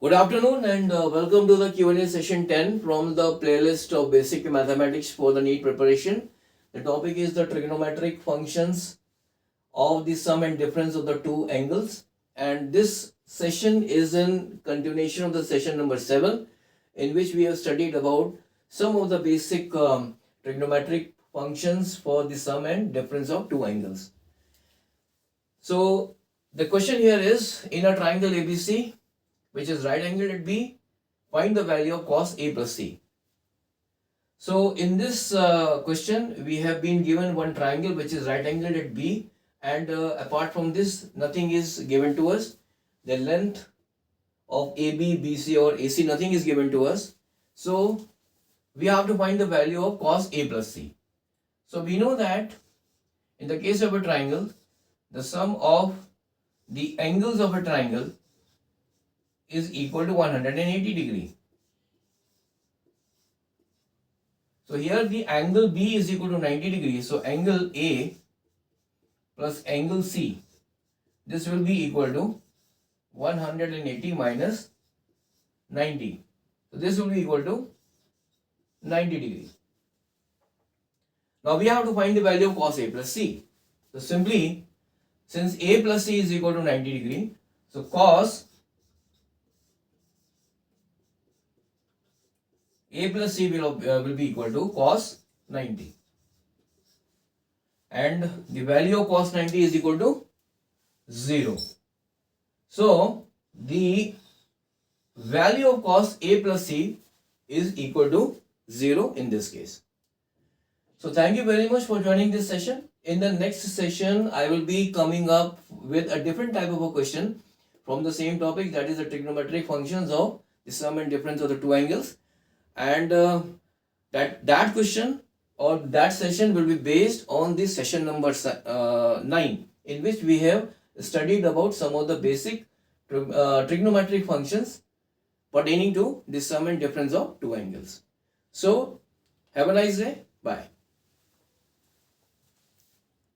Good afternoon and welcome to the Q&A session 10 from the playlist of Basic Mathematics for the NEET preparation. The topic is the trigonometric functions of the sum and difference of the two angles, and this session is in continuation of the session number 7, in which we have studied about some of the basic trigonometric functions for the sum and difference of two angles. So the question here is, in a triangle ABC which is right angled at B, find the value of cos A plus C. So in this question, we have been given one triangle which is right angled at B, and apart from this, nothing is given to us. The length of AB, BC or AC, nothing is given to us. So we have to find the value of cos A plus C. So we know that in the case of a triangle, the sum of the angles of a triangle is equal to 180 degree. So here the angle B is equal to 90 degrees. So angle A plus angle C, this will be equal to 180 minus 90. So this will be equal to 90 degrees. Now we have to find the value of cos A plus C. So simply, since A plus C is equal to 90 degree, so cos A plus C will be equal to cos 90. And the value of cos 90 is equal to 0. So the value of cos A plus C is equal to 0 in this case. So thank you very much for joining this session. In the next session, I will be coming up with a different type of a question from the same topic, that is the trigonometric functions of the sum and difference of the two angles. And that question or that session will be based on the session number 9, in which we have studied about some of the basic trigonometric functions pertaining to the sum and difference of two angles. So have a nice day. Bye.